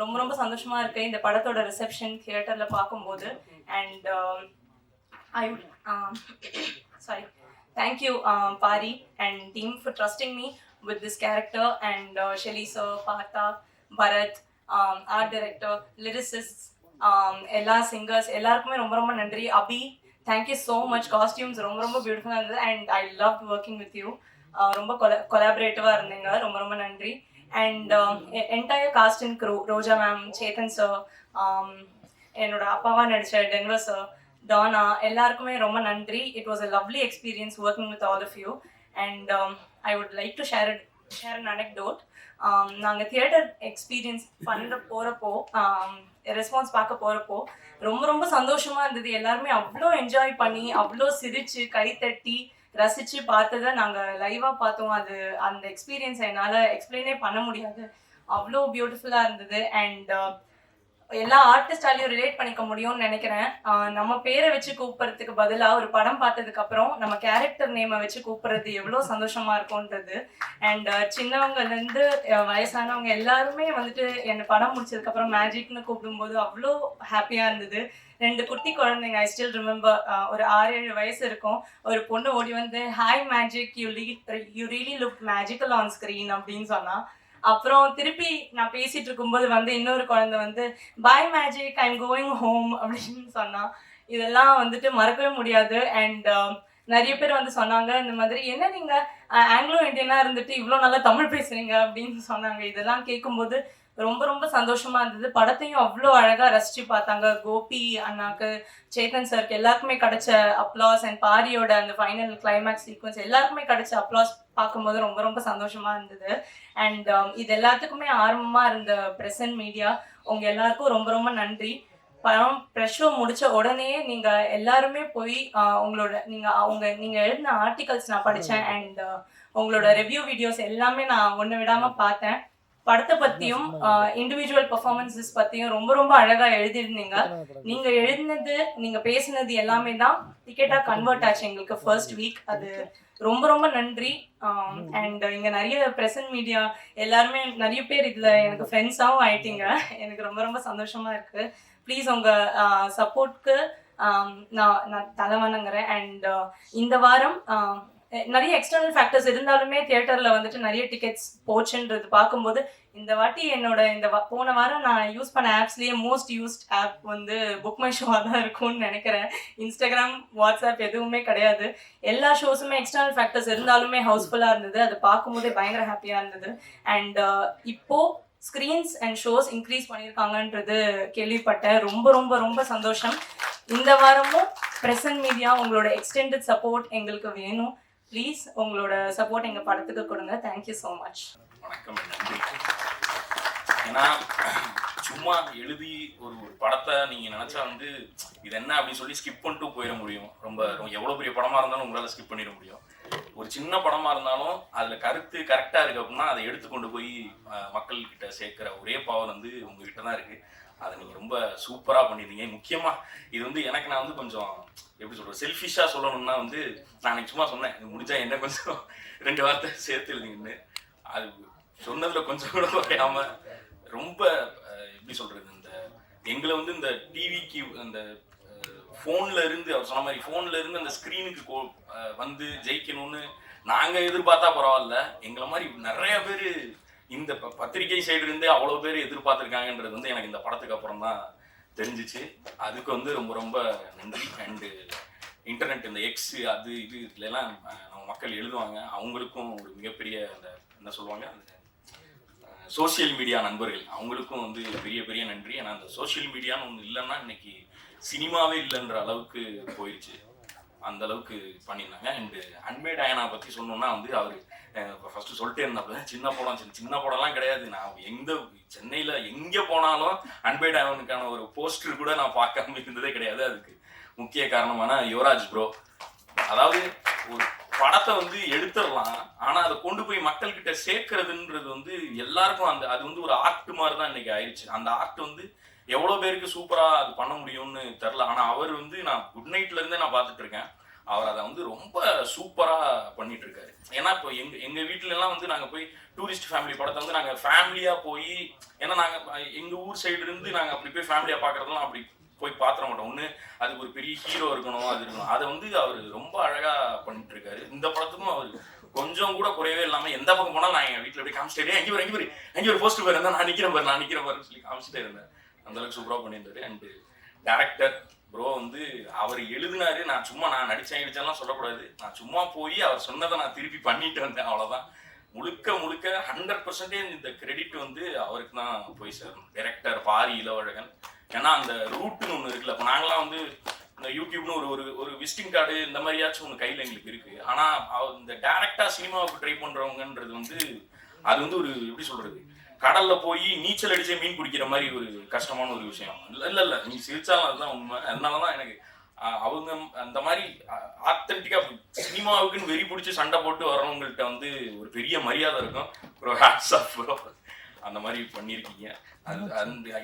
ரொம்ப ரொம்ப சந்தோஷமா இருக்கு இந்த படத்தோட ரிசெப்ஷன் தியேட்டர்ல பார்க்கும்போது. And I sorry, thank you Pari and team for trusting me with this character, and Shelly sir, Partha, Bharat, art director, lyricists, எல்லா singers எல்லாருக்குமே ரொம்ப ரொம்ப நன்றி. அபி, thank you so much. Costumes ரொம்ப ரொம்ப பியூட்டிஃபுல்லாக இருந்தது and I loved working with you. ரொம்ப கொலாபரேட்டிவாக இருந்தீங்க, ரொம்ப ரொம்ப நன்றி. And entire cast and crew, Roja ma'am, Chetan sir, என்னோட அப்பாவா நடித்த டென்வர் சார், டானா, எல்லாருக்குமே ரொம்ப நன்றி. It was a lovely experience working with all of you. And I would like to share an anecdote. நாங்கள் தியேட்டர் எக்ஸ்பீரியன்ஸ் போகிறப்போ ரெஸ்பான்ஸ் பார்க்க போகிறப்போ ரொம்ப ரொம்ப சந்தோஷமாக இருந்தது. எல்லாருமே அவ்வளோ என்ஜாய் பண்ணி அவ்வளோ சிரித்து கைத்தட்டி ரசித்து பார்த்ததை நாங்கள் லைவாக பார்த்தோம். அது அந்த எக்ஸ்பீரியன்ஸை என்னால் எக்ஸ்பிளைனே பண்ண முடியாது, அவ்வளோ பியூட்டிஃபுல்லாக இருந்தது. அண்ட் எல்லா ஆர்டிஸ்டாலையும் ரிலேட் பண்ணிக்க முடியும்னு நினைக்கிறேன். நம்ம பேரை வச்சு கூப்பிட்றதுக்கு பதிலாக ஒரு படம் பார்த்ததுக்கப்புறம் நம்ம கேரக்டர் நேமை வச்சு கூப்பிட்றது எவ்வளோ சந்தோஷமாக இருக்கும்ன்றது. அண்ட் சின்னவங்கலேருந்து வயசானவங்க எல்லாருமே வந்துட்டு என்னை படம் முடிச்சதுக்கப்புறம் மேஜிக்னு கூப்பிடும்போது அவ்வளோ ஹாப்பியாக இருந்தது. 2 குட்டி குழந்தைங்க, ஐ ஸ்டில் ரிமெம்பர், ஒரு 6-7 வயசு இருக்கும். ஒரு பொண்ணு ஓடி வந்து hi magic, you really look magical on screen அப்படின்னு சொன்னால். அப்புறம் திருப்பி நான் பேசிட்டு இருக்கும்போது வந்து இன்னொரு குழந்தை வந்து bye magic, I am going home அப்படின்னு சொன்னான். இதெல்லாம் வந்துட்டு மறக்கவே முடியாது. அண்ட் நிறைய பேர் வந்து சொன்னாங்க இந்த மாதிரி, என்ன நீங்கள் ஆங்கிலோ இண்டியனாக இருந்துட்டு இவ்வளோ நல்லா தமிழ் பேசுகிறீங்க அப்படின்னு சொன்னாங்க. இதெல்லாம் கேட்கும்போது ரொம்ப ரொம்ப சந்தோஷமாக இருந்தது. படத்தையும் அவ்வளோ அழகாக ரசித்து பார்த்தாங்க. கோபி அண்ணாக்கு, சேத்தன் சாருக்கு எல்லாருக்குமே கிடைச்ச அப்ளாஸ், அண்ட் பாரியோட அந்த ஃபைனல் கிளைமேக்ஸ் சீக்வன்ஸ் எல்லாருக்குமே கிடைச்ச அப்ளாஸ் பார்க்கும்போது ரொம்ப ரொம்ப சந்தோஷமாக இருந்தது. அண்ட் இது எல்லாத்துக்குமே ஆர்வமாக இருந்த ப்ரெசன்ட் மீடியா, உங்கள் எல்லாருக்கும் ரொம்ப ரொம்ப நன்றி. படம் ப்ரெஷ் ஷோ முடித்த உடனே நீங்கள் எல்லாருமே போய் நீங்கள் எழுதின ஆர்டிகல்ஸ் நான் படித்தேன். அண்ட் உங்களோட ரிவ்யூ வீடியோஸ் எல்லாமே நான் ஒன்று விடாமல் பார்த்தேன். படத்தை பற்றியும் இண்டிவிஜுவல் பர்ஃபார்மன்ஸஸ் பற்றியும் ரொம்ப ரொம்ப அழகாக எழுதியிருந்தீங்க. நீங்கள் எழுதினது, நீங்கள் பேசினது எல்லாமே தான் டிக்கெட்டாக கன்வெர்ட் ஆச்சு எங்களுக்கு ஃபர்ஸ்ட் வீக். அது ரொம்ப ரொம்ப நன்றி. அண்ட் இங்கே நிறைய ப்ரெசன்ட் மீடியா எல்லாருமே நிறைய பேர் இதில் எனக்கு ஃப்ரெண்ட்ஸாகவும் ஆயிட்டீங்க. எனக்கு ரொம்ப ரொம்ப சந்தோஷமாக இருக்குது. ப்ளீஸ் உங்கள் சப்போர்ட்க்கு நான் தலை வணங்குறேன். அண்ட் இந்த வாரம் நிறைய எக்ஸ்டர்னல் ஃபேக்டர்ஸ் இருந்தாலுமே தியேட்டரில் வந்துட்டு நிறைய டிக்கெட்ஸ் போச்சுன்றது பார்க்கும்போது இந்த வாட்டி என்னோட போன வாரம் நான் யூஸ் பண்ண ஆப்ஸ்லேயே மோஸ்ட் யூஸ்ட் ஆப் வந்து புக் மை ஷோவாக தான் இருக்கும்னு நினைக்கிறேன். இன்ஸ்டாகிராம், வாட்ஸ்அப் எதுவுமே கிடையாது. எல்லா ஷோஸுமே எக்ஸ்டர்னல் ஃபேக்டர்ஸ் இருந்தாலுமே ஹவுஸ்ஃபுல்லாக இருந்தது. அது பார்க்கும்போதே பயங்கர ஹாப்பியாக இருந்தது. அண்ட் இப்போது ஸ்க்ரீன்ஸ் அண்ட் ஷோஸ் இன்க்ரீஸ் பண்ணியிருக்காங்கன்றது கேள்விப்பட்டேன். ரொம்ப ரொம்ப ரொம்ப சந்தோஷம். இந்த வாரமும் ப்ரெசன்ட் மீடியா உங்களோட எக்ஸ்டெண்டட் சப்போர்ட் எங்களுக்கு வேணும். ப்ளீஸ் உங்களோட சப்போர்ட் எங்கள் படத்துக்கு கொடுங்க. Thank you so much. வணக்கம், நன்றி. ஏன்னா சும்மா எழுதி ஒரு படத்தை நீங்கள் நினச்சா வந்து இது என்ன அப்படின்னு சொல்லி ஸ்கிப் பண்ணிட்டு போயிட முடியும். ரொம்ப எவ்வளோ பெரிய படமாக இருந்தாலும் உங்களால் ஸ்கிப் பண்ணிட முடியும். ஒரு சின்ன படமாக இருந்தாலும் அதில் கருத்து கரெக்டாக இருக்குது அப்படின்னா அதை எடுத்துக்கொண்டு போய் மக்கள்கிட்ட சேர்க்குற ஒரே பவர் வந்து உங்ககிட்ட தான் இருக்குது. அதை நீங்கள் ரொம்ப சூப்பராக பண்ணியிருந்தீங்க. முக்கியமாக இது வந்து எனக்கு நான் வந்து கொஞ்சம் எப்படி சொல்கிறேன், செல்ஃபிஷாக சொல்லணும்னா வந்து நான் சும்மா சொன்னேன், இது முடிஞ்சா என்ன கொஞ்சம் 2 வார்த்தை சேர்த்து எழுதிங்கன்னு. அது சொன்னதில் கொஞ்சம் கூட குறையாமல் ரொம்ப எப்படி சொல்கிறது, இந்த எங்களை வந்து இந்த டிவிக்கு அந்த ஃபோனில் இருந்து, அவர் சொன்ன மாதிரி ஃபோனில் இருந்து அந்த ஸ்க்ரீனுக்கு வந்து ஜெயிக்கணும்னு நாங்கள் எதிர்பார்த்தா பரவாயில்ல, எங்களை மாதிரி நிறைய பேர் இந்த பத்திரிகை சைடு இருந்தே அவ்வளோ பேர் எதிர்பார்த்துருக்காங்கன்றது வந்து எனக்கு இந்த படத்துக்கு அப்புறம் தான் தெரிஞ்சிச்சு. அதுக்கு வந்து ரொம்ப ரொம்ப நன்றி. அண்டு இன்டர்நெட், இந்த எக்ஸ் அது இது இதுலாம் நம்ம மக்கள் எழுதுவாங்க, அவங்களுக்கும் ஒரு மிகப்பெரிய அந்த என்ன சொல்லுவாங்க, அந்த சோசியல் மீடியா நண்பர்கள், அவங்களுக்கும் வந்து பெரிய பெரிய நன்றி. ஏன்னா அந்த சோசியல் மீடியான்னு ஒன்று இல்லைன்னா இன்னைக்கு சினிமாவே இல்லைன்ற அளவுக்கு போயிடுச்சு. அந்த அளவுக்கு பண்ணியிருந்தாங்க. அண்டு அன்பே டயானா பற்றி சொன்னோம்னா வந்து அவர் ஃபஸ்ட்டு சொல்லிட்டே இருந்தாப்புல, சின்ன படம்லாம் கிடையாது. நான் சென்னையில் எங்கே போனாலும் அன்பே டயானுக்கான ஒரு போஸ்டர் கூட நான் பார்க்காம இருந்ததே கிடையாது. அதுக்கு முக்கிய காரணமான யுவராஜ் ப்ரோ. அதாவது ஒரு படத்தை வந்து எடுத்துடலாம், ஆனால் அதை கொண்டு போய் மக்கள்கிட்ட சேர்க்கறதுன்றது வந்து எல்லாருக்கும் அது வந்து ஒரு ஆர்ட் மாதிரி தான் இன்னைக்கு ஆயிடுச்சு. அந்த ஆர்ட் வந்து எவ்வளோ பேருக்கு சூப்பராக அது பண்ண முடியும்னு தெரில. ஆனால் அவர் வந்து நான் குட் நைட்லேருந்தே நான் பார்த்துட்டு இருக்கேன். அவர் அதை வந்து ரொம்ப சூப்பராக பண்ணிட்டு இருக்காரு. ஏன்னா இப்போ எங்க வீட்டுல எல்லாம் வந்து நாங்கள் போய் டூரிஸ்ட் ஃபேமிலி படத்தை வந்து நாங்கள் ஃபேமிலியாக போய், ஏன்னா நாங்கள் எங்கள் ஊர் சைடு இருந்து நாங்கள் அப்படி போய் ஃபேமிலியாக பார்க்குறதெல்லாம் அப்படி போய் பார்த்துட மாட்டோம். ஒன்று அதுக்கு ஒரு பெரிய ஹீரோ இருக்கணும், அது இருக்கணும். அதை வந்து அவர் ரொம்ப அழகாக பண்ணிட்டு இருக்காரு. இந்த படத்துக்கும் அவர் கொஞ்சம் கூட குறையவே இல்லாமல் எந்த பக்கம் போனாலும் நான் எங்கள் வீட்டில் போய் காமிச்சிட்டே எங்கே ஒரு போஸ்ட் போயிருந்தேன், நான் நிற்கிறேன் பாருன்னு சொல்லி காமிச்சிட்டே இருந்தேன். அந்தளவுக்கு சூப்பராக பண்ணியிருந்தாரு. அண்டு டேரக்டர் ப்ரோ வந்து அவர் எழுதினாரு. நான் நடிச்சேன்லாம் சொல்லக்கூடாது. நான் சும்மா போய் அவர் சொன்னதை நான் திருப்பி பண்ணிட்டு வந்தேன், அவ்வளோதான். முழுக்க 100% இந்த கிரெடிட் வந்து அவருக்கு தான் போய் சேரணும். டைரக்டர் பாரி இளவழகன். ஏன்னா அந்த ரூட்டுன்னு ஒன்று இருக்குல்ல, இப்போ நாங்களாம் வந்து இந்த யூடியூப்னு ஒரு விசிட்டிங் கார்டு இந்த மாதிரியாச்சும் ஒன்று கையில் எங்களுக்கு இருக்கு. ஆனால் இந்த டேரக்டாக சினிமாவுக்கு ட்ரை பண்ணுறவங்கன்றது வந்து அது வந்து ஒரு எப்படி சொல்றது, கடல்ல போய் நீச்சல் அடிச்சே மீன் பிடிக்கிற மாதிரி ஒரு கஷ்டமான ஒரு விஷயம். இல்ல நீ சிரிச்சாலும் அதுதான் உண்மை. அதனாலதான் எனக்கு அவங்க அந்த மாதிரி ஆத்தென்டிக்கா சினிமாவுக்குன்னு வெறி பிடிச்சி சண்டை போட்டு வர்றவங்கள்ட்ட வந்து ஒரு பெரிய மரியாதை இருக்கும். அந்த மாதிரி பண்ணியிருக்கீங்க. அது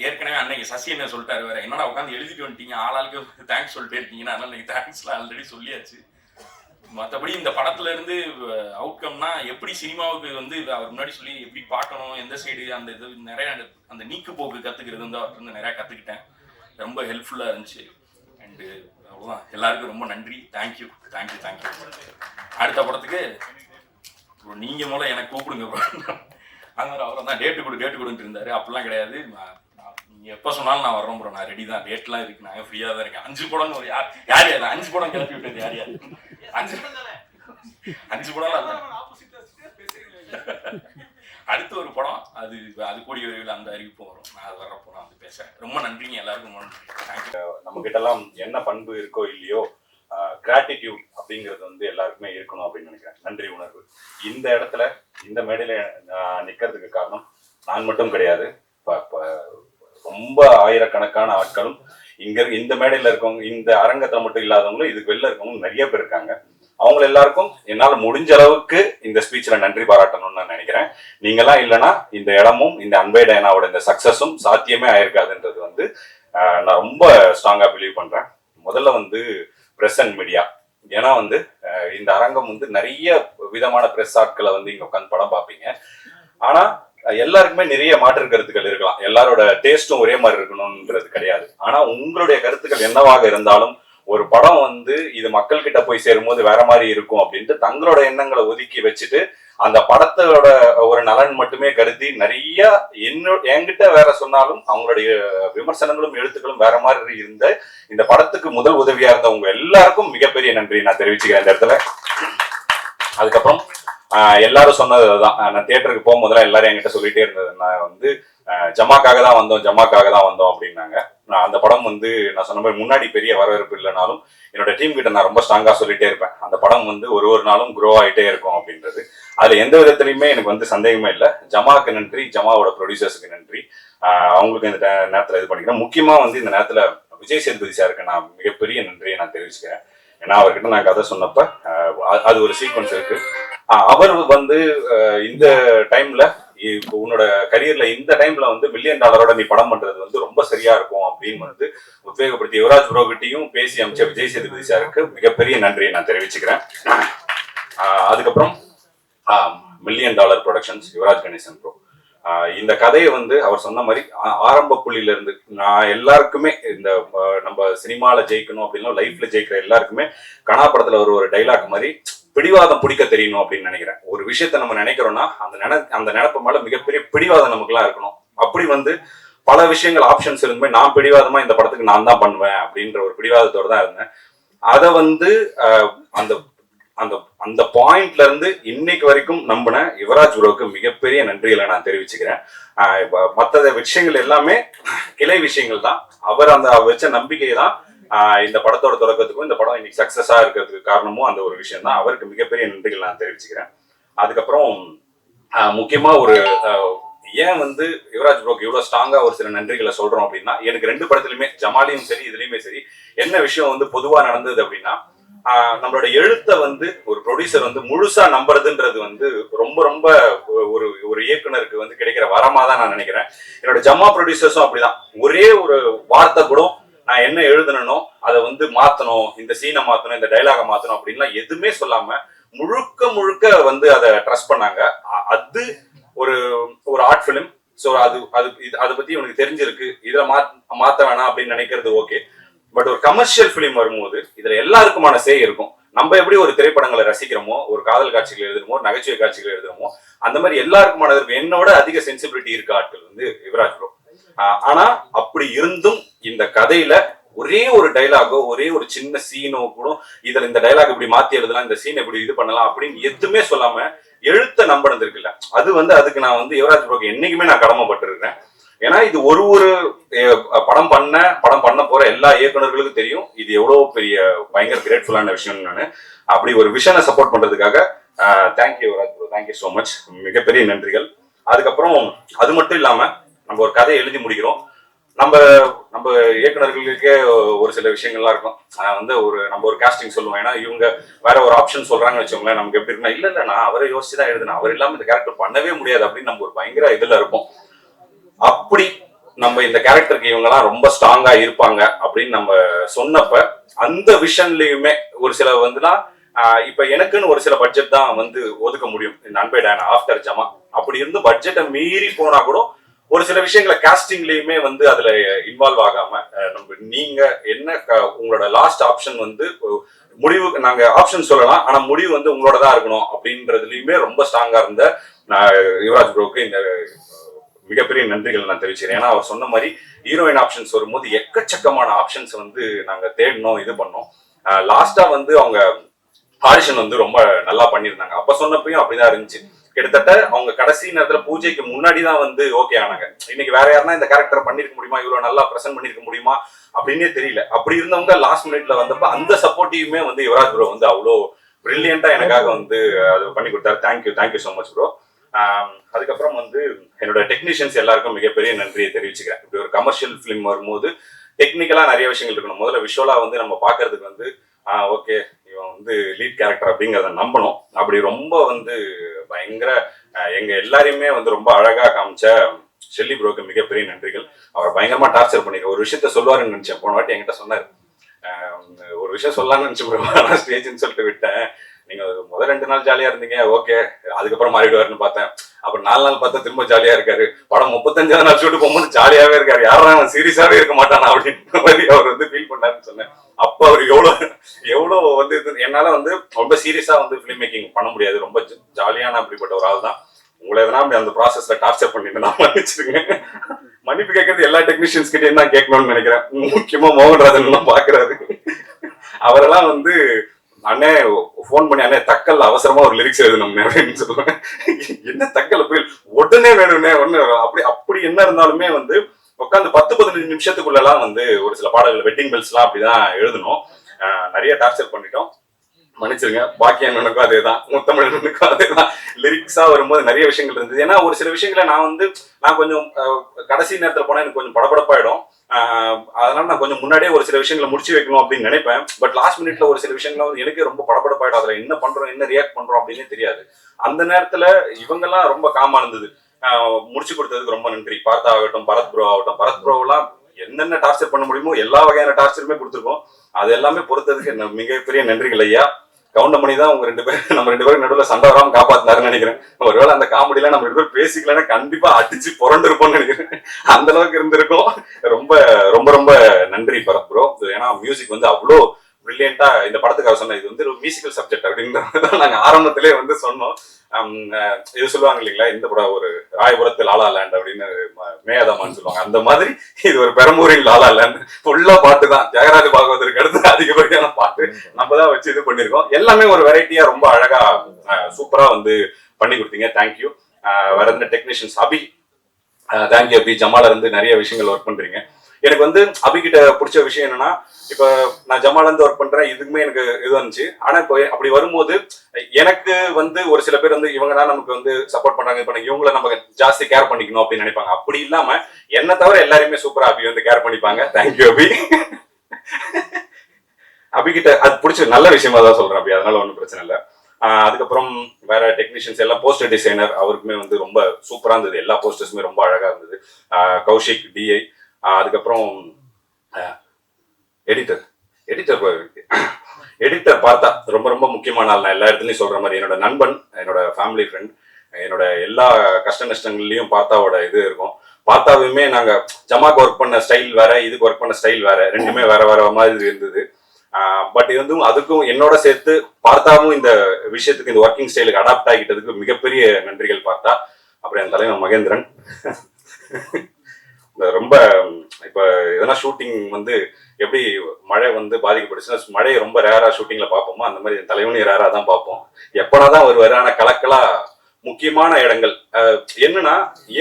ஏற்கனவே அன்னைக்கு சசி என்ன சொல்லிட்டாரு, வேற என்னடா உட்காந்து எழுதிட்டு வந்துட்டீங்க, ஆளாளுக்கு தேங்க்ஸ் சொல்லிட்டே இருக்கீங்கன்னா, அதனால நீங்க தேங்க்ஸ்லாம் ஆல்ரெடி சொல்லியாச்சு. மற்றபடி இந்த படத்துல இருந்து அவுட்கம்னா எப்படி சினிமாவுக்கு வந்து அவர் முன்னாடி சொல்லி எப்படி பார்க்கணும், எந்த சைடு அந்த இது நிறைய அந்த நீக்கு போக்கு கத்துக்கிறது வந்து அவர்கிட்ட இருந்து நிறைய கத்துக்கிட்டேன். ரொம்ப ஹெல்ப்ஃபுல்லா இருந்துச்சு. அண்டு அவ்வளோதான். எல்லாருக்கும் ரொம்ப நன்றி. தேங்க்யூ. அடுத்த படத்துக்கு நீங்க மூலம் எனக்கு கூப்பிடுங்க. அங்கே அவரை தான் டேட்டு கொடுத்துட்டு இருந்தாரு. அப்படிலாம் கிடையாது, நீங்க எப்போ சொன்னாலும் நான் வர்றோம் ப்ரோ, நான் ரெடி தான், டேட்லாம் இருக்கு, நாங்கள் ஃப்ரீயாக தான் இருக்கேன். 5 படம்னு ஒரு யார் 5 படம் கிளப்பி விட்டது யார் 5 படம். அடுத்து ஒரு படம் அது கூடிய விரைவில் அந்த அறிவிப்பு வரும். நான் அது வர்றப்போ நான் வந்து பேசுறேன். ரொம்ப நன்றிங்க எல்லாருக்கும். நம்ம கிட்ட எல்லாம் என்ன பண்பு இருக்கோ இல்லையோ, கிராட்டிடியூட் அப்படிங்கிறது வந்து எல்லாருக்குமே இருக்கணும் அப்படின்னு நினைக்கிறேன். நன்றி உணர்வு. இந்த இடத்துல இந்த மேடையில நிக்கிறதுக்கு காரணம் நான் மட்டும் கிடையாது. ரொம்ப ஆயிரக்கணக்கான ஆட்களும் இந்த மேடையில இருக்கவங்க, இந்த அரங்கத்தை மட்டும் இல்லாதவங்களும் இதுக்கு வெளில இருக்கவங்க நிறைய பேர் இருக்காங்க. அவங்க எல்லாருக்கும் என்னால் முடிஞ்ச அளவுக்கு இந்த ஸ்பீச்ல நன்றி பாராட்டணும்னு நான் நினைக்கிறேன். நீங்கெல்லாம் இல்லைன்னா இந்த இடமும் இந்த அன்பே டயனாவோட இந்த சக்சஸும் சாத்தியமே ஆயிருக்காதுன்றது வந்து நான் ரொம்ப ஸ்ட்ராங்கா பிலீவ் பண்றேன். முதல்ல வந்து பிரஸ் அண்ட் மீடியா. ஏன்னா வந்து இந்த அரங்கம் வந்து நிறைய விதமான பிரஸ் ஆட்களை வந்து இங்க உட்காந்து படம் பார்ப்பீங்க. ஆனா எல்லாருக்குமே நிறைய மாற்று கருத்துக்கள் இருக்கலாம். எல்லாரோட டேஸ்டும் ஒரே மாதிரி இருக்கணும்ன்றது கிடையாது. ஆனா உங்களுடைய கருத்துக்கள் என்னவாக இருந்தாலும் ஒரு படம் வந்து இது மக்கள் கிட்ட போய் சேரும்போது வேற மாதிரி இருக்கும் அப்படின்ட்டு தங்களோட எண்ணங்களை ஒதுக்கி வச்சுட்டு அந்த படத்தோட ஒரு நலன் மட்டுமே கருதி நிறைய என்கிட்ட வேற சொன்னாலும் அவங்களுடைய விமர்சனங்களும் எழுத்துக்களும் வேற மாதிரி இருந்த இந்த படத்துக்கு முதல் உதவியா இருந்தவங்க எல்லாருக்கும் மிகப்பெரிய நன்றி நான் தெரிவிச்சுக்கிறேன் இந்த இடத்துல. அதுக்கப்புறம் எல்லாரும் சொன்னதுதான், நான் தியேட்டருக்கு போகும்போதெல்லாம் எல்லாரும் என்கிட்ட சொல்லிட்டே இருந்தது, நான் வந்து ஜமாக்காக தான் வந்தோம் அப்படின்னாங்க. நான் அந்த படம் வந்து நான் சொன்ன மாதிரி முன்னாடி பெரிய வரவேற்பு இல்லைனாலும் என்னோட டீம் கிட்ட நான் ரொம்ப ஸ்ட்ராங்கா சொல்லிட்டே இருப்பேன், அந்த படம் வந்து ஒரு நாளும் க்ரோ ஆகிட்டே இருக்கும் அப்படின்றது. அதுல எந்த விதத்திலையுமே எனக்கு வந்து சந்தேகமே இல்லை. ஜமாக்கு நன்றி, ஜமாவோட ப்ரொடியூசர்ஸுக்கு நன்றி. அவங்களுக்கு இந்த நேரத்தில் இது பண்ணிக்கிறேன். முக்கியமா வந்து இந்த நேரத்துல விஜய் சேதுபதி சாருக்கு நான் மிகப்பெரிய நன்றியை நான் தெரிவிச்சுக்கிறேன். ஏன்னா அவர்கிட்ட நான் கதை சொன்னப்ப அது ஒரு சீக்வன்ஸ் இருக்கு. அவர் வந்து இந்த டைம்ல உன்னோட கரியர்ல இந்த டைம்ல வந்து $1 மில்லியன் நீ படம் பண்றது வந்து ரொம்ப சரியா இருக்கும் அப்படின்னு வந்து உத்வேகப்படுத்தி யுவராஜ் ப்ரோ கிட்டையும் பேசி அமைச்ச விஜய் சேதுபதி சாருக்கு மிகப்பெரிய நன்றியை நான் தெரிவிச்சுக்கிறேன். அதுக்கப்புறம் $1 million productions Yuvraj Ganesan bro. இந்த கதையை வந்து அவர் சொன்ன மாதிரி ஆரம்ப புள்ளியில இருந்து நான் எல்லாருக்குமே இந்த நம்ம சினிமால ஜெயிக்கணும் அப்படின்னா லைஃப்ல ஜெயிக்கிற எல்லாருக்குமே கனா படத்துல ஒரு டைலாக் மாதிரி பிடிவாதம் பிடிக்க தெரியணும் அப்படின்னு நினைக்கிறேன். ஒரு விஷயத்த நம்ம நினைக்கிறோம்னா அந்த நினைப்பு மேல மிகப்பெரிய பிடிவாதம் நமக்குலாம் இருக்கணும். அப்படி வந்து பல விஷயங்கள் ஆப்ஷன்ஸ் இருந்துமே நான் பிடிவாதமா இந்த படத்துக்கு நான் தான் பண்ணுவேன் அப்படின்ற ஒரு பிடிவாதத்தோட தான் இருந்தேன். அதை வந்து அந்த அந்த அந்த பாயிண்ட்ல இருந்து இன்னைக்கு வரைக்கும் நம்பின யுவராஜ் ப்ரோவுக்கு மிகப்பெரிய நன்றிகளை நான் தெரிவிச்சுக்கிறேன். மற்ற விஷயங்கள் எல்லாமே கிளை விஷயங்கள் தான். அவர் அந்த வச்ச நம்பிக்கையை தான் இந்த படத்தோட தொடக்கத்துக்கும் இந்த படம் இன்னைக்கு சக்சஸா இருக்கிறதுக்கு காரணமும் அந்த ஒரு விஷயம் தான். அவருக்கு மிகப்பெரிய நன்றிகள் நான் தெரிவிச்சுக்கிறேன். அதுக்கப்புறம் முக்கியமா ஏன் வந்து யுவராஜ் ப்ரோக்கு இவ்வளவு ஸ்ட்ராங்கா ஒரு சில நன்றிகளை சொல்றோம் அப்படின்னா, எனக்கு 2 படத்துலயுமே ஜமாலியும் சரி இதுலயுமே சரி என்ன விஷயம் வந்து பொதுவா நடந்தது அப்படின்னா, நம்மளோட எழுத்தை வந்து ஒரு ப்ரொடியூசர் வந்து முழுசா நம்புறதுன்றது வந்து ரொம்ப ரொம்ப ஒரு இயக்குனருக்கு வந்து கிடைக்கிற வரமா தான் நான் நினைக்கிறேன். என்னோட ஜமா ப்ரொடியூசர்ஸும் அப்படிதான். ஒரே ஒரு வார்த்தை கூட நான் என்ன எழுதணும் அதை வந்து மாத்தணும், இந்த சீனை மாத்தணும், இந்த டைலாக மாத்தணும் அப்படின்லாம் எதுவுமே சொல்லாம முழுக்க முழுக்க வந்து அதை ட்ரஸ்ட் பண்ணாங்க. அது ஒரு ஒரு ஆர்ட் ஃபிலிம். ஸோ அதை பத்தி உனக்கு தெரிஞ்சிருக்கு, இதுல மாத்த வேணாம் அப்படின்னு நினைக்கிறது ஓகே. பட் ஒரு கமர்ஷியல் ஃபிலிம் வரும்போது இதுல எல்லாருக்குமான சே இருக்கும். நம்ம எப்படி ஒரு திரைப்படங்களை ரசிக்கிறோமோ, ஒரு காதல் காட்சிகள் எழுதுறோமோ, ஒரு நகைச்சுவை காட்சிகள் எழுதுறோமோ, அந்த மாதிரி எல்லாருக்குமானது இருக்கும். என்னோட அதிக சென்சிபிலிட்டி இருக்க ஆட்கள் வந்து யுவராஜ் ப்ரோ. ஆனா அப்படி இருந்தும் இந்த கதையில ஒரே ஒரு டைலாகோ, ஒரே ஒரு சின்ன சீனோ கூட இதுல இந்த டைலாக் இப்படி மாத்தி எழுதலாம், இந்த சீன் இப்படி இது பண்ணலாம் அப்படின்னு எதுவுமே சொல்லாம எழுத்த நம்பினது இருக்குல்ல, அது வந்து அதுக்கு நான் வந்து யுவராஜ் ப்ரோக்கு என்னைக்குமே நான் கடமைப்பட்டிருக்கேன். ஏன்னா இது ஒரு படம் பண்ண போற எல்லா இயக்குநர்களுக்கும் தெரியும் இது எவ்வளவு பெரிய பயங்கர கிரேட்ஃபுல்லான விஷயம். நான் அப்படி ஒரு விஷனை சப்போர்ட் பண்றதுக்காக thank you Yuvraj bro, thank you so much, மிகப்பெரிய நன்றிகள். அதுக்கப்புறம் அது மட்டும் இல்லாம நம்ம ஒரு கதையை எழுதி முடிக்கிறோம். நம்ம இயக்குநர்களுக்கே ஒரு சில விஷயங்கள்லாம் இருக்கும். வந்து நம்ம ஒரு காஸ்டிங் சொல்லுவோம். ஏன்னா இவங்க வேற ஒரு ஆப்ஷன் சொல்றாங்கன்னு வச்சோங்களேன், நமக்கு எப்படி இருக்குன்னா இல்ல நான் அவரை யோசிச்சு தான் எழுதுனேன், அவர் இல்லாம இந்த கேரக்டர் பண்ணவே முடியாது அப்படின்னு நம்ம ஒரு பயங்கர இதுல இருப்போம். அப்படி நம்ம இந்த கேரக்டருக்கு இவங்கெல்லாம் ரொம்ப ஸ்ட்ராங்கா இருப்பாங்க அப்படின்னு நம்ம சொன்னப்ப அந்த விஷன்லயுமே ஒரு சில வந்துலாம் இப்ப எனக்குன்னு ஒரு சில பட்ஜெட் தான் வந்து ஒதுக்க முடியும் இந்த அன்பே டயானா ஆஃப்டர் ஜமா. அப்படி இருந்து பட்ஜெட்டை மீறி போனா கூட ஒரு சில விஷயங்களை காஸ்டிங்லயுமே வந்து அதுல இன்வால்வ் ஆகாம நீங்க என்ன உங்களோட லாஸ்ட் ஆப்ஷன் வந்து முடிவு, நாங்க ஆப்ஷன் சொல்லலாம் ஆனா முடிவு வந்து உங்களோட தான் இருக்கணும் அப்படின்றதுலயுமே ரொம்ப ஸ்ட்ராங்கா இருந்த யுவராஜ் ப்ரோக்கு இந்த மிகப்பெரிய நன்றிகள் நான் தெரிவிச்சுக்கிறேன். ஏன்னா அவர் சொன்ன மாதிரி ஹீரோயின் ஆப்ஷன்ஸ் வரும்போது எக்கச்சக்கமான ஆப்ஷன்ஸ் வந்து நாங்க தேடணும், இது பண்ணோம். லாஸ்டா வந்து அவங்க ஆடிஷன் வந்து ரொம்ப நல்லா பண்ணியிருந்தாங்க. அப்ப சொன்னப்பையும் அப்படிதான் இருந்துச்சு. கிட்டத்தட்ட அவங்க கடைசி நேரத்துல பூஜைக்கு முன்னாடி தான் வந்து ஓகே ஆனாங்க. இன்னைக்கு வேற யாருன்னா இந்த கேரக்டர் பண்ணிருக்க முடியுமா, இவ்வளவு நல்லா பிரசன்ட் பண்ணிருக்க முடியுமா அப்படின்னே தெரியல. அப்படி இருந்தவங்க லாஸ்ட் மினிட்ல வந்தப்ப அந்த சப்போர்ட்டிவுமே வந்து யுவராஜ் ப்ரோ வந்து அவ்வளோ பிரில்லியண்டா எனக்காக வந்து அது பண்ணி கொடுத்தாரு. Thank you so much bro. அதுக்கப்புறம் வந்து என்னோட டெக்னீஷியன்ஸ் எல்லாருக்கும் மிகப்பெரிய நன்றியை தெரிவிச்சுக்கிறேன். இப்படி ஒரு கமர்ஷியல் ஃபிலிம் வரும்போது டெக்னிக்கலா நிறைய விஷயங்கள் இருக்கணும். முதல்ல விஷுவலா வந்து நம்ம பாக்குறதுக்கு வந்து ஓகே இவன் வந்து லீட் கேரக்டர் அப்படிங்கிறத நம்பணும். அப்படி ரொம்ப வந்து பயங்கர எங்க எல்லாரையுமே வந்து ரொம்ப அழகா காமிச்ச ஷெல்லி ப்ரோக்கு மிகப்பெரிய நன்றிகள். அவர் பயங்கரமா டார்ச்சர் பண்ணிருக்க ஒரு விஷயத்த சொல்லுவாருன்னு நினைச்சேன். போன வாட்டி என்கிட்ட சொன்னாரு, ஒரு விஷயம் சொல்லலாம்னு நினைச்சு ப்ரோ, நான் ஸ்டேஜ்னு சொல்லிட்டு விட்டேன். நீங்க முதல் 2 நாள் ஜாலியா இருந்தீங்க, ஓகே அதுக்கப்புறம் மாறிடுவாருன்னு பார்த்தேன். அப்புறம் 4 நாள் பார்த்தா திரும்ப ஜாலியா இருக்காரு. படம் 35ஆவது நாள் ஷூட்டு போகும்போது ஜாலியாவே இருக்காரு. யாரும் அவன் சீரியஸாவே இருக்க மாட்டானா அப்படின்ற மாதிரி அவர் வந்து ஃபீல் பண்ணாருன்னு சொன்னேன். அப்ப அவர் எவ்வளவு வந்து என்னால வந்து ரொம்ப சீரியஸா வந்து ஃபிலிம் மேக்கிங் பண்ண முடியாது, ரொம்ப ஜாலியான அப்படிப்பட்ட ஒரு ஆள் தான். உங்களை எதனா அப்படி அந்த ப்ராசஸ்ல டார்ச்சர் பண்ணிட்டு நான் மன்னிச்சிருக்கேன். மன்னிப்பு கேட்கறது எல்லா டெக்னீஷியன்ஸ் கிட்டே தான் கேட்கணும்னு நினைக்கிறேன். முக்கியமா மோகன்ராஜன் எல்லாம் பாக்குறாரு. அவரெல்லாம் வந்து அண்ணே போன் பண்ணி அண்ணே தக்கல் அவசரமா ஒரு லிரிக்ஸ் எழுதணும் அப்படின்னு சொல்லுவேன். என்ன தக்கல் போய் உடனே வேணும்னே ஒண்ணு அப்படி என்ன இருந்தாலுமே வந்து உட்காந்து 10-15 நிமிஷத்துக்குள்ளலாம் வந்து ஒரு சில பாடல்கள் வெட்டிங் பெல்ஸ் எல்லாம் அப்படிதான் எழுதணும். நிறைய டார்ச்சர் பண்ணிட்டோம், மன்னிச்சிருங்க. பாக்கி அண்ணனுக்கும் அதேதான், முத்தமிழனுக்கும் அதேதான். லிரிக்ஸா வரும்போது நிறைய விஷயங்கள் இருந்தது. ஏன்னா ஒரு சில விஷயங்களை நான் கொஞ்சம் கடைசி நேரத்துல போனா எனக்கு கொஞ்சம் படபடப்பாயிடும். அதனால நான் கொஞ்சம் முன்னாடியே ஒரு சில விஷயங்களை முடிச்சு வைக்கணும் அப்படின்னு நினைப்பேன். பட் லாஸ்ட் மினிட்ல ஒரு சில விஷயங்கள் வந்து எனக்கு ரொம்ப படபடப்பாயிடும். அதுல என்ன பண்றோம், என்ன ரியாக்ட் பண்றோம் அப்படின்னு தெரியாது. அந்த நேரத்துல இவங்கெல்லாம் ரொம்ப காமா இருந்தது. முடிச்சு கொடுத்ததுக்கு ரொம்ப நன்றி. பார்த்தா ஆகட்டும், பரத் ப்ரோ ஆகட்டும். பரத் ப்ரோ எல்லாம் என்னென்ன டார்ச்சர் பண்ண முடியுமோ எல்லா வகையான டார்ச்சருமே கொடுத்துருக்கோம். அது எல்லாமே பொறுத்ததுக்கு மிகப்பெரிய நன்றிகள் ஐயா. கவுண்டமணி தான் நம்ம 2 பேரும் நடுவில் சண்டை வராம காப்பாத்தினாருன்னு நினைக்கிறேன். ஒருவேளை அந்த காமெடியில நம்ம 2 பேரும் பேசிக்கலன்னா கண்டிப்பா அடிச்சு புரண்டு இருப்போம்னு நினைக்கிறேன். அந்த அளவுக்கு இருந்திருக்கும். ரொம்ப ரொம்ப ரொம்ப நன்றி பரத் ப்ரோ. ஏன்னா மியூசிக் வந்து அவ்வளோ பிரில்லியண்டா இந்த படத்துக்காக சொன்னேன். இது வந்து ஒரு மியூசிக்கல் சப்ஜெக்ட் அப்படின்னு நாங்க ஆரம்பத்திலே வந்து சொன்னோம். இது சொல்லுவாங்க இல்லைங்களா, இந்த படம் ஒரு ராயபுரத்து லாலா லேண்ட் அப்படின்னு மேயாதமான்னு சொல்லுவாங்க. அந்த மாதிரி இது ஒரு பெரம்பூரின் லாலா லேண்ட். ஃபுல்லா பாட்டு தான். தியாகராஜ பாகவதற்கு அடுத்து அதிகப்படியான பாட்டு நம்ம தான் வச்சு இது பண்ணிருக்கோம். எல்லாமே ஒரு வெரைட்டியா ரொம்ப அழகா சூப்பரா வந்து பண்ணி கொடுத்தீங்க. தேங்க்யூ. வேற எந்த டெக்னீஷியன்ஸ் அபி, தேங்க்யூ அபி. ஜமால இருந்து நிறைய விஷயங்கள் ஒர்க் பண்றீங்க. எனக்கு வந்து அபிகிட்ட பிடிச்ச விஷயம் என்னன்னா, இப்ப நான் ஜமால இருந்து ஒர்க் பண்றேன், இதுக்குமே எனக்கு இது வந்துச்சு. ஆனா இப்போ அப்படி வரும்போது எனக்கு வந்து ஒரு சில பேர் வந்து இவங்க தான் நமக்கு வந்து சப்போர்ட் பண்றாங்க, இவங்கள நம்ம ஜாஸ்தி கேர் பண்ணிக்கணும் அப்படின்னு நினைப்பாங்க. அப்படி இல்லாம என்ன தவிர எல்லாருமே சூப்பரா அபி வந்து கேர் பண்ணிப்பாங்க. தேங்க்யூ அபி. அபிகிட்ட அது பிடிச்ச நல்ல விஷயமா தான் சொல்றேன் அபி, அதனால ஒன்றும் பிரச்சனை இல்லை. அதுக்கப்புறம் வேற டெக்னீஷியன்ஸ் எல்லாம், போஸ்டர் டிசைனர் அவருக்குமே வந்து ரொம்ப சூப்பரா இருந்தது. எல்லா போஸ்டர்ஸுமே ரொம்ப அழகா இருந்தது. கௌஷிக் டிஐ, அதுக்கப்புறம் எடிட்டர் பார்த்தா ரொம்ப ரொம்ப முக்கியமான ஆள். நான் எல்லா இடத்துலையும் சொல்ற மாதிரி என்னோட நண்பன், என்னோட ஃபேமிலி ஃப்ரெண்ட், என்னோட எல்லா கஷ்ட நஷ்டங்கள்லயும் பார்த்தாவோட இது இருக்கும். பார்த்தாவுமே நாங்க ஜமாக்கு ஒர்க் பண்ண ஸ்டைல் வேற, இதுக்கு ஒர்க் பண்ண ஸ்டைல் வேற, ரெண்டுமே வேற வேற மாதிரி இருந்தது. பட் இது வந்து அதுக்கும் என்னோட சேர்த்து பார்த்தாவும் இந்த விஷயத்துக்கு, இந்த ஒர்க்கிங் ஸ்டைலுக்கு அடாப்ட் ஆகிட்டதுக்கு மிகப்பெரிய நன்றிகள் பார்த்தா. அப்புறம் என் தலைவன் மகேந்திரன் ரொம்ப இப்ப எதனா ஷூட்டிங் வந்து எப்படி மழை வந்து பாதிக்கப்படுச்சுன்னா, மழையை ரொம்ப ரேரா ஷூட்டிங்ல பார்ப்போமோ அந்த மாதிரி என் தலைவனையும் ரேரா தான் பார்ப்போம். எப்பனாதான் வருவாரு. ஆனா கலக்கலா முக்கியமான இடங்கள் என்னன்னா,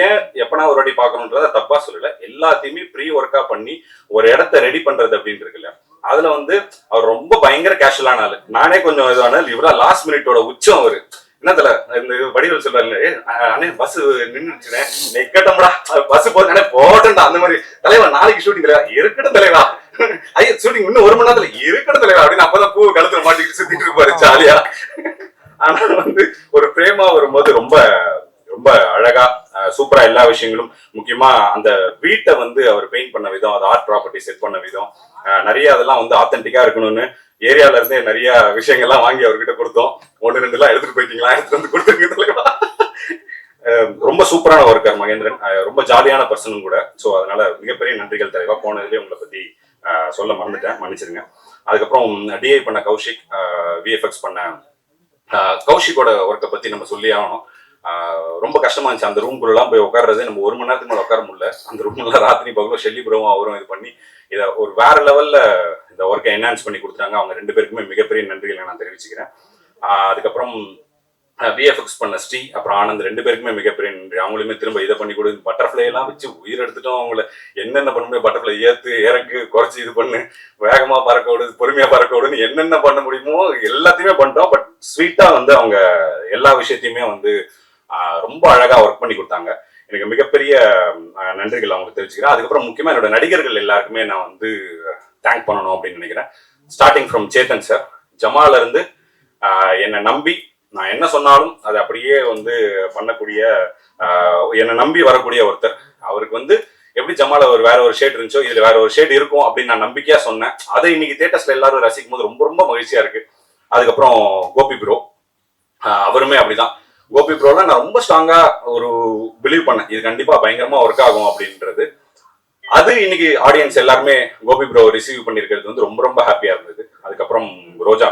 ஏன் எப்பனா ஒரு வாட்டி பார்க்கணுன்றத தப்பா சொல்லல, எல்லாத்தையுமே ப்ரீ ஒர்க்கா பண்ணி ஒரு இடத்த ரெடி பண்றது அப்படின்னு இருக்குல்ல, அதுல வந்து அவர் ரொம்ப பயங்கர கேஷுவலான ஆளு. நானே கொஞ்சம் இதுவான இவரா லாஸ்ட் மினிட்டோட உச்சம். அவரு என்னத்துல இந்த வடிவல் சொல்றாரு, அண்ணே பஸ் நின்றுச்சுனே கேட்டோம்டா, பஸ் போதுனே போட்டா அந்த மாதிரி. தலைவா நாளைக்கு ஷூட்டிங் தலைவா இருக்கட்டும் தலைவா, ஐயா ஷூட்டிங் இன்னும் 1 மணி நேரத்துல இருக்கட்டும் தலைவா அப்படின்னு அப்பதான் பூ கழுத்துல மாட்டிக்கிட்டு சுத்திட்டு இருப்பாரு ஜாலியா. ஆனா வந்து ஒரு பிரேமா வரும்போது ரொம்ப ரொம்ப அழகா சூப்பரா எல்லா விஷயங்களும், முக்கியமா அந்த வீட்டை வந்து அவர் பெயிண்ட் பண்ண விதம், அது ஆர்ட் ப்ராப்பர்ட்டி செட் பண்ண விதம், நிறைய அதெல்லாம் வந்து ஆத்தென்டிக்கா இருக்கணும்னு ஏரியால இருந்தே நிறைய விஷயங்கள்லாம் வாங்கி அவர்கிட்ட கொடுத்தோம். 1-2 எல்லாம் எடுத்துட்டு போயிட்டீங்களா, எடுத்துட்டு வந்து கொடுத்துருக்கீங்களா. ரொம்ப சூப்பரான ஒர்க்கர் மகேந்திரன், ரொம்ப ஜாலியான பர்சனும் கூட. ஸோ அதனால மிகப்பெரிய நன்றிகள் தலைவா. போனதுலேயே உங்களை பத்தி சொல்ல மறந்துட்டேன், மன்னிச்சிருங்க. அதுக்கப்புறம் டிஐ பண்ண கௌஷிக், விஎஃப்எக்ஸ் பண்ண கௌஷிக்கோட ஒர்க்கை பத்தி நம்ம சொல்லி ஆகணும். ரொம்ப கஷ்டமா இருந்துச்சு. அந்த ரூம்குள்ளெல்லாம் போய் உட்கார்றது நம்ம 1 மணி நேரத்துக்கு மேலே உட்கார முடியல. அந்த ரூம்ல ராத்திரி பகலும் ஷெல்லி ப்ரோவும் அவரும் இது பண்ணி இதை ஒரு வேற லெவல்ல இந்த ஒர்க்கை என்ஹான்ஸ் பண்ணி கொடுத்துட்டாங்க. அவங்க 2 பேருக்குமே மிகப்பெரிய நன்றிகளை நான் தெரிவிச்சுக்கிறேன். அதுக்கப்புறம் விஎஃப்எக்ஸ் பண்ண ஸ்ரீ, அப்புறம் ஆனந்த், 2 பேருக்குமே மிகப்பெரிய நன்றி. அவங்களுமே திரும்ப இதை பண்ணி கொடு, பட்டர்ஃப்ளை எல்லாம் வச்சு உயிர் எடுத்துட்டோம். அவங்கள என்னென்ன பண்ண முடியும், பட்டர்ஃப்ளை ஏத்து இறக்கு குறைச்சி இது பண்ணு, வேகமா பறக்க விடு, பொறுமையா பறக்க விடுன்னு என்னென்ன பண்ண முடியுமோ எல்லாத்தையுமே பண்ணிட்டோம். பட் ஸ்வீட்டா வந்து அவங்க எல்லா விஷயத்தையுமே வந்து ரொம்ப அழகா ஒர்க் பண்ணி கொடுத்தாங்க. எனக்கு மிகப்பெரிய நன்றிகள் அவங்களுக்கு தெரிவிச்சுக்கிறேன். அதுக்கப்புறம் முக்கியமா என்னோட நடிகர்கள் எல்லாருக்குமே நான் வந்து தேங்க் பண்ணணும் அப்படின்னு நினைக்கிறேன். ஸ்டார்டிங் ஃப்ரம் சேத்தன் சார், ஜமால இருந்து என்னை நம்பி நான் என்ன சொன்னாலும் அதை அப்படியே வந்து பண்ணக்கூடிய, என்னை நம்பி வரக்கூடிய ஒருத்தர். அவருக்கு வந்து எப்படி ஜமால ஒரு வேற ஒரு ஷேட் இருந்துச்சோ இதுல வேற ஒரு ஷேட் இருக்கும் அப்படின்னு நான் நம்பிக்கையா சொன்னேன். அதை இன்னைக்கு தியேட்டர்ஸ்ல எல்லாரும் ரசிக்கும் போது ரொம்ப ரொம்ப மகிழ்ச்சியா இருக்கு. அதுக்கப்புறம் கோபி ப்ரோ, அவருமே அப்படிதான். கோபி ப்ரோல நான் ரொம்ப ஸ்ட்ராங்கா ஒரு பிலீவ் பண்ணேன், இது கண்டிப்பா பயங்கரமா ஒர்க் ஆகும் அப்படின்றது. அது இன்னைக்கு ஆடியன்ஸ் எல்லாருமே கோபி ப்ரோ ரிசீவ் பண்ணிருக்கிறது வந்து ரொம்ப ரொம்ப ஹாப்பியா இருந்தது. அதுக்கப்புறம் ரோஜா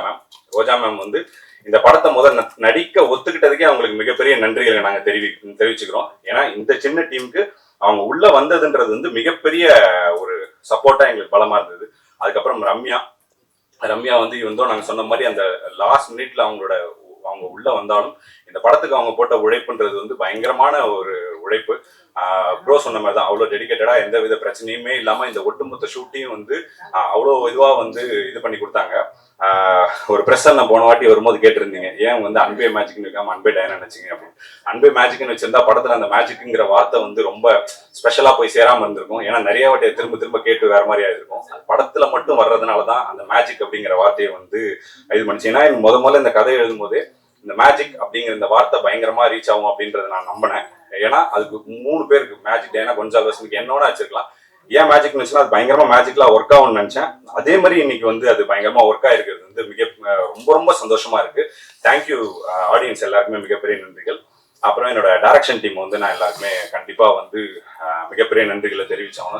மேம் வந்து இந்த படத்தை முதல்ல நடிக்க ஒத்துக்கிட்டதுக்கே அவங்களுக்கு மிகப்பெரிய நன்றிகளை நாங்க தெரிவிச்சுக்கிறோம். ஏன்னா இந்த சின்ன டீமுக்கு அவங்க உள்ள வந்ததுன்றது வந்து மிகப்பெரிய ஒரு சப்போர்ட்டா எங்களுக்கு பலமா இருந்தது. அதுக்கப்புறம் ரம்யா வந்து இவந்தோ நாங்க சொன்ன மாதிரி அந்த லாஸ்ட் மினிட்ல அவங்க உள்ள வந்தாலும் இந்த படத்துக்கு அவங்க போட்ட உழைப்புன்றது வந்து பயங்கரமான ஒரு உழைப்பு. ப்ரோ சொன்ன மாதிரி தான், அவ்வளோ டெடிக்கேட்டடா எந்த வித பிரச்சனையுமே இல்லாம இந்த ஒட்டுமொத்த ஷூட்டையும் வந்து அவ்வளோ இதுவா வந்து இது பண்ணி கொடுத்தாங்க. ஒரு பிரஸ் நான் போன வாட்டி வரும்போது கேட்டிருந்தீங்க, ஏன் வந்து அன்பே மேஜிக்னு இருக்காம அன்பே டைனா நினைச்சிங்க அப்படின்னு. அன்பே மேஜிக்னு வச்சிருந்தா படத்துல அந்த மேஜிக்குங்கிற வார்த்தை வந்து ரொம்ப ஸ்பெஷலா போய் சேராம இருந்திருக்கும். ஏன்னா நிறைய வாட்டியை திரும்ப கேட்டு வேற மாதிரி ஆயிருக்கும். படத்துல மட்டும் வர்றதுனாலதான் அந்த மேஜிக் அப்படிங்கிற வார்த்தையை வந்து இது பண்ணிச்சு. ஏன்னா முதல்ல இந்த கதையை எழுதும் போதே இந்த மேஜிக் அப்படிங்கிற இந்த வார்த்தை பயங்கரமா ரீச் ஆகும் அப்படின்றத நான் நம்பினேன். ஏன்னா அதுக்கு 3 பேருக்கு மேஜிக் டைனா கொஞ்சம் என்னோட வச்சிருக்கலாம். ஏன் மேஜிக் நினைச்சுன்னா அது பயங்கரமா மேஜிக்லா ஒர்க் ஆகும்னு நினைச்சேன். அதே மாதிரி இன்னைக்கு வந்து அது பயங்கரமா ஒர்க் ஆயிருக்கிறது வந்து ரொம்ப ரொம்ப சந்தோஷமா இருக்கு. தேங்க்யூ ஆடியன்ஸ் எல்லாருக்குமே மிகப்பெரிய நன்றிகள். அப்புறம் என்னோட டைரக்ஷன் டீம் வந்து நான் எல்லாருக்குமே கண்டிப்பா வந்து மிகப்பெரிய நன்றிகளை தெரிவிச்சோம்.